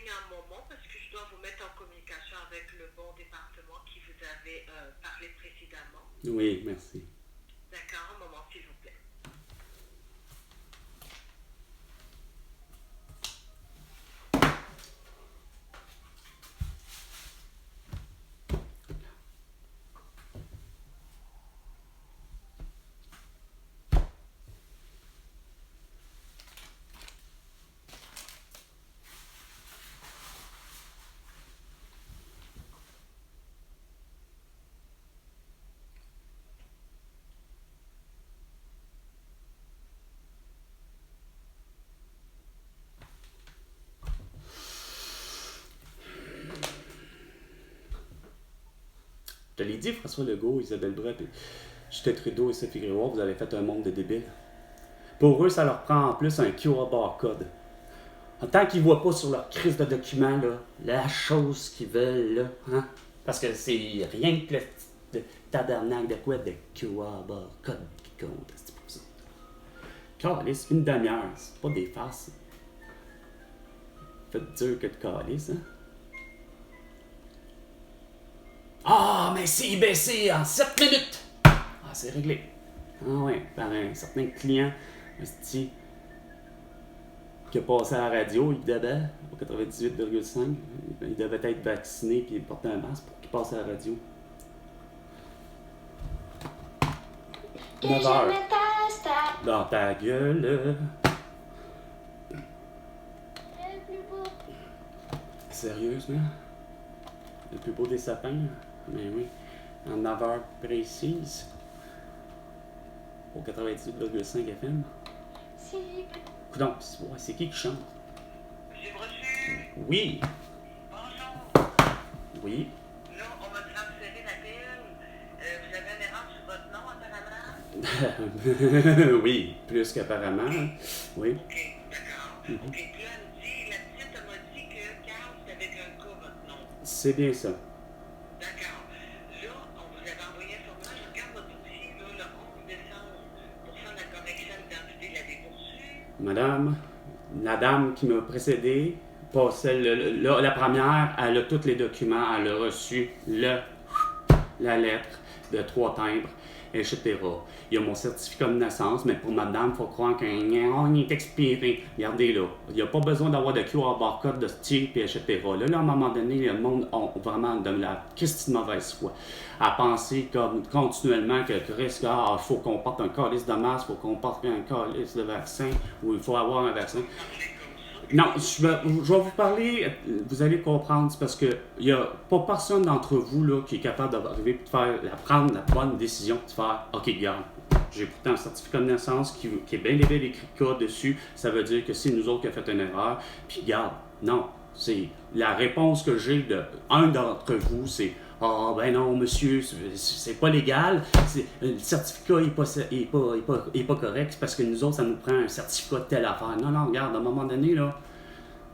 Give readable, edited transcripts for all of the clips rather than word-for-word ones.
ligne un moment parce que je dois vous mettre en communication avec le bon département qui vous avait parlé précédemment. Oui, merci. D'accord, un moment s'il vous plaît. Je te l'ai dit, François Legault, Isabelle Brett, Justin Trudeau et Sophie Grégoire, vous avez fait un monde de débiles. Pour eux, ça leur prend en plus un QR barcode. En tant qu'ils ne voient pas sur leur crise de documents là, la chose qu'ils veulent, là, hein? Parce que c'est rien que le tabernacle de quoi de QR barcode qui compte. C'est pour ça. Calice, une demi-heure, c'est pas des farces. Fait dur que de calice, hein? Ah, mais c'est baissé en 7 minutes! Ah, c'est réglé. Ah ouais, par un certain client, esti, qui a passé à la radio, évidemment, au 98,5. Il devait être vacciné puis porter un masque pour qu'il passe à la radio. 9 heures. Dans ta gueule. Sérieusement? Le plus beau des sapins? Mais oui. En 9 heures précises. Au 98,5 FM. Coudonc, c'est qui chante? J'ai reçu. Oui. Bonjour. Oui. Là, on m'a transféré l'appel. Vous avez une erreur sur votre nom apparemment? Oui, plus qu'apparemment. Oui. Ok, d'accord. Ok, puis là, elle me dit, la petite elle m'a dit que Carl, c'est avec un K votre nom. C'est bien ça. D'accord. Là, on vous avait envoyé un formulaire. Je regarde votre dossier là, le 11 décembre pour faire la correction d'identité. L'avez-vous reçu? Madame, la dame qui m'a précédé, passait la première, elle a tous les documents, elle a reçu la lettre de 3 timbres, etc. Il y a mon certificat de naissance, mais pour madame, il faut croire qu'il est expiré. Regardez là, il n'y a pas besoin d'avoir de QR barcode de type, etc. Là, à un moment donné, le monde a vraiment de la Christie de mauvaise foi. À penser comme continuellement que Chris, il faut qu'on porte un calice de masque, il faut qu'on porte un calice de vaccin, ou il faut avoir un vaccin. Non, je vais vous parler, vous allez comprendre, c'est parce qu'il n'y a pas personne d'entre vous là, qui est capable d'arriver et de prendre la bonne décision, de faire « Ok, regarde, j'ai pourtant un certificat de naissance qui est bien écrit cas dessus, ça veut dire que c'est nous autres qui avons fait une erreur, puis regarde, non, c'est la réponse que j'ai d'un d'entre vous, c'est « Ah, ben non, monsieur, c'est pas légal, le certificat est pas correct, parce que nous autres, ça nous prend un certificat de telle affaire. » Non, non, regarde, à un moment donné, là,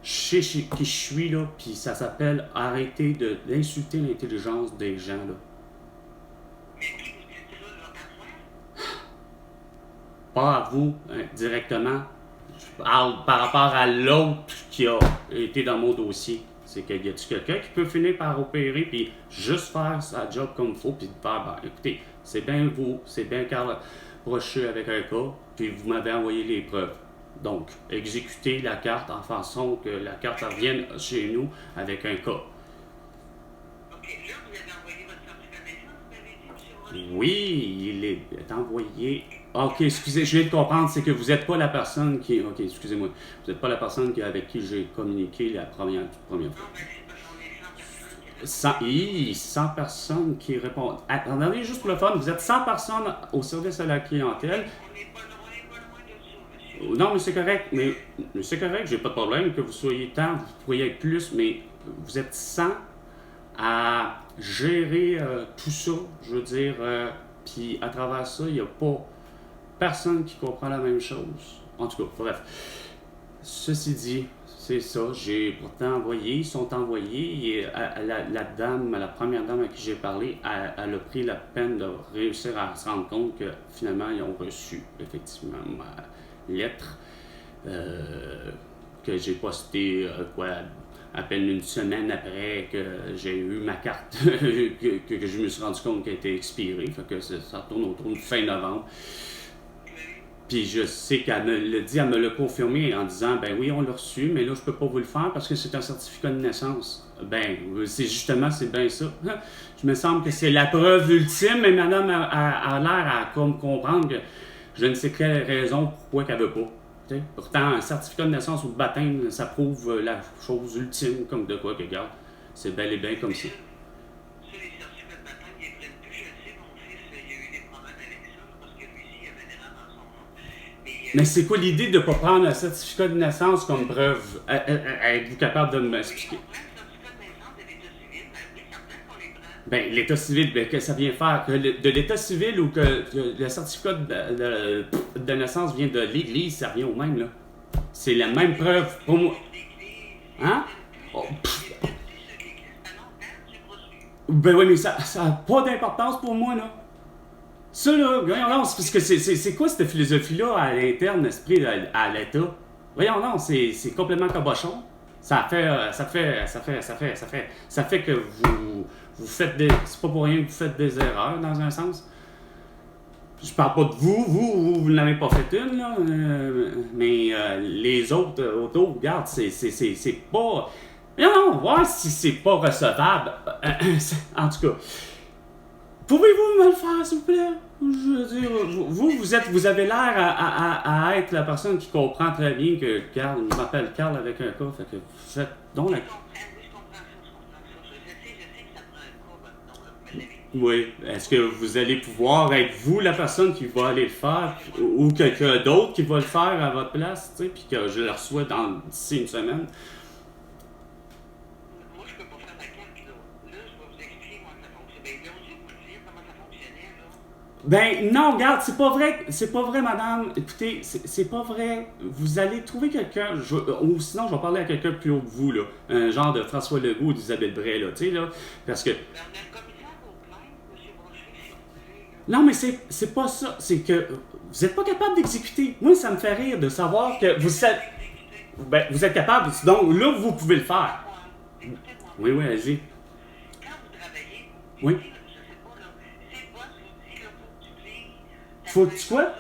je sais qui je suis, là, puis ça s'appelle arrêter d'insulter l'intelligence des gens, là. Mais qui vous dit ça, là, à moi? Pas à vous, hein, directement. Je parle par rapport à l'autre qui a été dans mon dossier. C'est qu'il y a quelqu'un qui peut finir par opérer puis juste faire sa job comme il faut puis faire, ben, écoutez, c'est bien vous, c'est bien Carl Brochu avec un cas, puis vous m'avez envoyé les preuves. Donc, exécutez la carte en façon que la carte revienne chez nous avec un cas. Ok, là, vous avez envoyé votre certificat de naissance, vous m'avez dit, monsieur Rocher? Oui, il est envoyé. Ok, excusez, je viens de comprendre, c'est que vous n'êtes pas la personne qui. Ok, excusez-moi. Vous n'êtes pas la personne avec qui j'ai communiqué la première fois. Non, ben, c'est parce qu'on est 100 personnes qui 100 personnes qui répondent. Attendez, juste pour le fun, vous êtes 100 personnes au service à la clientèle. On n'est pas loin de ça, monsieur. Non, mais c'est correct. Mais c'est correct, j'ai pas de problème que vous soyez tant, vous pourriez être plus, mais vous êtes 100 à gérer tout ça, je veux dire. Puis à travers ça, il n'y a pas personne qui comprend la même chose. En tout cas, bref. Ceci dit, c'est ça. J'ai pourtant envoyé, ils sont envoyés. Et la dame, la première dame à qui j'ai parlé, elle a pris la peine de réussir à se rendre compte que finalement, ils ont reçu effectivement ma lettre. que j'ai posté, à peine une semaine après que j'ai eu ma carte, que je me suis rendu compte qu'elle était expirée. Fait que ça tourne autour de fin novembre. Puis je sais qu'elle me l'a dit, elle me l'a confirmé en disant, ben oui, on l'a reçu, mais là, je peux pas vous le faire parce que c'est un certificat de naissance. Ben, c'est bien ça. Je me semble que c'est la preuve ultime, mais madame a l'air à comme comprendre que je ne sais quelle raison pourquoi qu'elle veut pas. T'sais? Pourtant, un certificat de naissance ou de baptême, ça prouve la chose ultime, comme de quoi que, regarde, c'est bel et bien comme ça. Les certificats de baptême, ils ne prennent plus. Je sais, mon fils, il y a eu des problèmes avec ça, parce que lui aussi, il avait des dans son nom. Mais c'est quoi l'idée de ne pas prendre un certificat de naissance comme preuve? Êtes-vous capable de m'expliquer? Oui, on prend le certificat de naissance de l'état civil, ben oui, certain qu'on les prend. Ben, l'état civil, ben, que ça vient faire? Que de l'état civil ou que le certificat de naissance vient de l'Église, ça revient au même, là. C'est la même preuve pour moi. Hein? Oh, ben oui, mais ça n'a pas d'importance pour moi, là. Ça, là, voyons non, c'est parce que c'est quoi cette philosophie-là à l'interne, esprit, à l'État? Voyons non, c'est complètement cabochon. Ça fait que vous faites des... C'est pas pour rien que vous faites des erreurs, dans un sens. Je parle pas de vous n'avez pas fait une, là, mais les autres autos, regarde, c'est pas... Non, voir si c'est pas recevable. En tout cas, pouvez-vous me le faire, s'il vous plaît? Je veux dire, vous avez l'air à être la personne qui comprend très bien que Carl, je m'appelle Carl avec un cas, fait que faites donc la... Je comprends ça. Je sais que ça prend un cas, donc vous me l'avez dit. Oui. Est-ce que vous allez pouvoir être vous la personne qui va aller le faire ou quelqu'un d'autre qui va le faire à votre place, tu sais, puis que je le reçois d'ici une semaine? Moi, je peux pas faire la carte, là. Là, je vais vous expliquer comment ça fonctionne. Ben, ils ont dû vous dire comment ça fonctionnait, là. Ben non, regarde, c'est pas vrai, madame. Écoutez, c'est pas vrai. Vous allez trouver quelqu'un, ou sinon je vais parler à quelqu'un plus haut que vous, là. Un genre de François Legault ou d'Isabelle Bray, là, tu sais, là. Parce que... Ben, on a le commissaire au plainte, M. Brochet, si vous voulez, là. Non, mais c'est pas ça. C'est que vous êtes pas capable d'exécuter. Moi, ça me fait rire de savoir que vous êtes... Ben, vous êtes capable. Donc là, vous pouvez le faire. Écoutez-moi. Oui, allez-y. Quand vous travaillez, Oui. je sais pas, là, c'est le boss vous dit, là, Faut que tu quoi?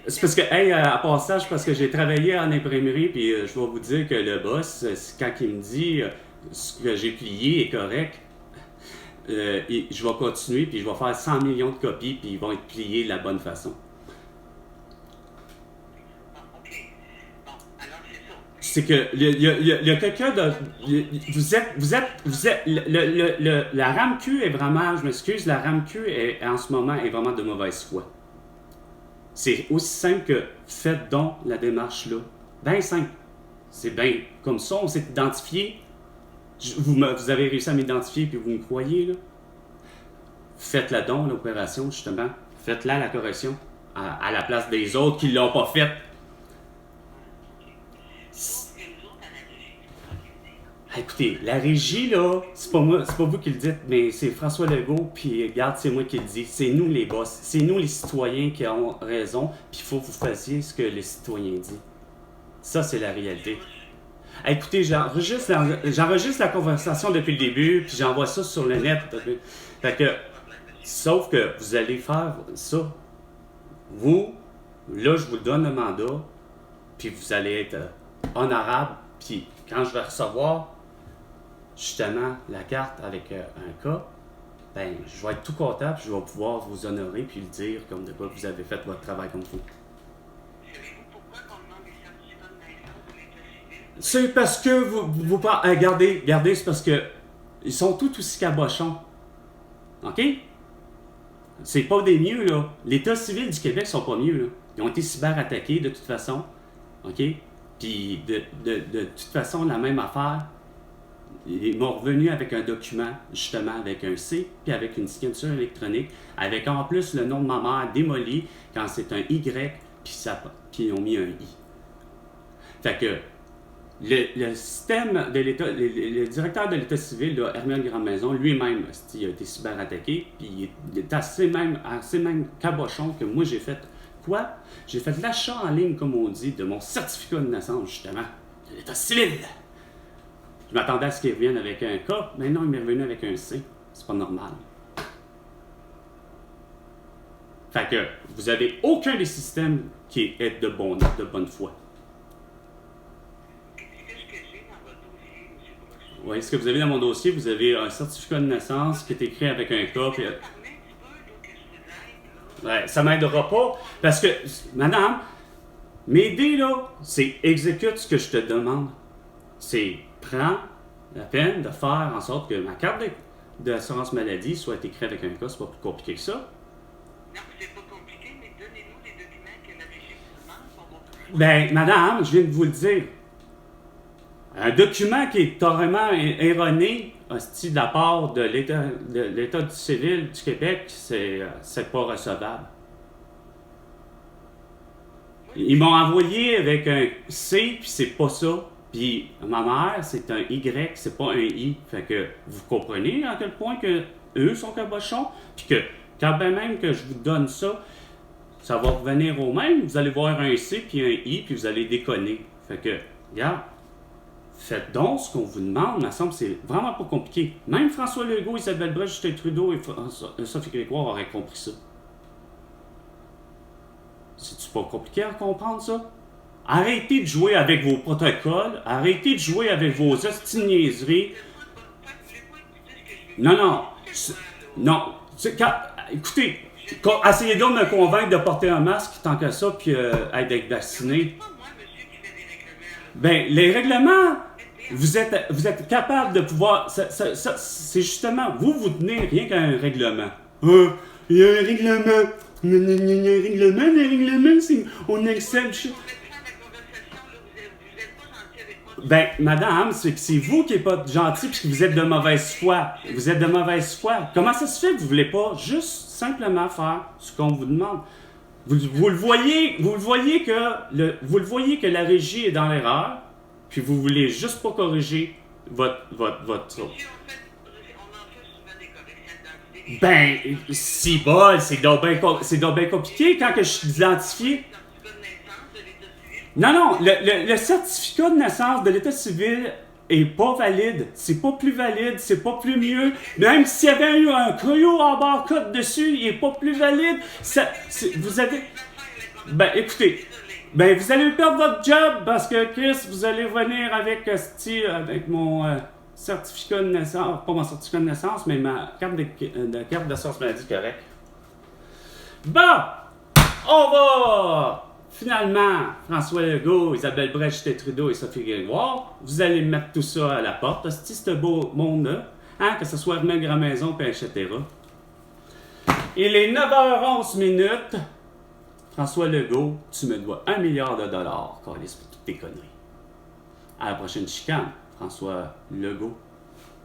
C'est parce que, hey, à passage, parce que j'ai travaillé en imprimerie, puis je vais vous dire que le boss, quand il me dit ce que j'ai plié est correct, je vais continuer, puis je vais faire 100 millions de copies, puis ils vont être pliés de la bonne façon. OK. Bon, alors c'est ça. C'est que il y a quelqu'un de... La RAMQ est vraiment... Je m'excuse, la RAMQ en ce moment est vraiment de mauvaise foi. C'est aussi simple que faites donc la démarche là. Bien simple. C'est bien comme ça, on s'est identifié. Vous avez réussi à m'identifier puis vous me croyez là. Faites-la donc, l'opération, justement. Faites-la, la correction. À la place des autres qui ne l'ont pas faite. Écoutez, la régie, là, c'est pas moi, c'est pas vous qui le dites, mais c'est François Legault, puis regarde, c'est moi qui le dis. C'est nous les boss, c'est nous les citoyens qui avons raison, puis il faut que vous fassiez ce que les citoyens disent. Ça, c'est la réalité. Écoutez, j'enregistre la conversation depuis le début, puis j'envoie ça sur le net. Fait que, sauf que vous allez faire ça. Vous, là, je vous donne le mandat, puis vous allez être honorable, puis quand je vais recevoir justement la carte avec un cas, ben je vais être tout content, puis je vais pouvoir vous honorer, puis le dire comme de quoi vous avez fait votre travail comme vous. Savez-vous pourquoi on demande des certificats de naissance de l'état civil? C'est parce que vous regardez, c'est parce que ils sont tout aussi cabochons. OK? C'est pas des mieux, là. L'État civil du Québec sont pas mieux, là. Ils ont été cyberattaqués, de toute façon. OK? Puis, de toute façon, la même affaire. Ils m'ont revenu avec un document, justement, avec un C, puis avec une signature électronique, avec en plus le nom de ma mère démoli, quand c'est un Y, puis ils ont mis un I. Fait que, le système de l'État, le directeur de l'État civil, là, Hermione Grandmaison, lui-même, il a été cyberattaqué, puis il est assez même cabochon que moi j'ai fait Pourquoi? J'ai fait de l'achat en ligne, comme on dit, de mon certificat de naissance, justement, de l'état civil. Je m'attendais à ce qu'il revienne avec un K, mais non, il m'est revenu avec un C. C'est pas normal. Fait que vous n'avez aucun des systèmes qui est de bonne foi. Qu'est-ce que j'ai dans votre dossier, M. Brochu? Oui, ce que vous avez dans mon dossier, vous avez un certificat de naissance qui est écrit avec un K. Puis, Parlez un petit peu, là, que je vous aide, là. ouais, ça m'aidera pas. Parce que, madame, m'aider, là, c'est exécute ce que je te demande. C'est prends la peine de faire en sorte que ma carte d'assurance maladie soit écrite avec un K. C'est pas plus compliqué que ça. Non, c'est pas compliqué, mais donnez-nous les documents que la régie vous demande pour votre... Ben, madame, je viens de vous le dire. Un document qui est carrément erroné, hostie, de la part de l'État du civil du Québec, c'est pas recevable. Ils m'ont envoyé avec un C, puis c'est pas ça. Puis ma mère, c'est un Y, c'est pas un I. Fait que vous comprenez à quel point que eux sont cabochons, puis que quand bien même que je vous donne ça, ça va revenir au même. Vous allez voir un C puis un I, puis vous allez déconner. Fait que, regarde, faites donc ce qu'on vous demande. Il me semble que c'est vraiment pas compliqué. Même François Legault, Isabelle Brèche, Justin Trudeau et Sophie Grégoire auraient compris ça. C'est-tu pas compliqué à comprendre ça? Arrêtez de jouer avec vos protocoles, arrêtez de jouer avec vos hostiniaiseries. Non, non, non. Écoutez, essayez donc de me convaincre de porter un masque tant que ça, puis d'être vacciné. C'est pas moi, monsieur, qui fait des règlements, là. Ben, les règlements, vous êtes capable de pouvoir. C'est justement, vous tenez rien qu'à un règlement. Il y a un règlement. Il y a un règlement, c'est. On accepte. Ben, madame, c'est que c'est vous qui n'êtes pas gentil puisque vous êtes de mauvaise foi. Vous êtes de mauvaise foi. Comment ça se fait que vous ne voulez pas juste simplement faire ce qu'on vous demande? Vous le voyez que la régie est dans l'erreur, puis vous voulez juste pas corriger votre. Monsieur, on en fait souvent des corrections d'identité. Ben, si bol, c'est donc bien compliqué quand que je suis identifié. Non, non, le certificat de naissance de l'état civil est pas valide. C'est pas plus valide, c'est pas plus mieux. Même s'il y avait eu un cryo en barcode dessus, il est pas plus valide. Vous avez... Ben, écoutez, ben, vous allez perdre votre job parce que, Chris, vous allez venir avec mon certificat de naissance, pas mon certificat de naissance, mais ma carte d'assurance maladie correcte. Bon, on va... Finalement, François Legault, Isabelle Brèche, Justin Trudeau et Sophie Grégoire, vous allez mettre tout ça à la porte. C'est ce beau monde-là, hein, que ce soit Hermès Grand Maison, puis etc. Il est 9h11 minutes. François Legault, tu me dois $1 milliard, Carlis, pour toutes tes conneries. À la prochaine chicane, François Legault.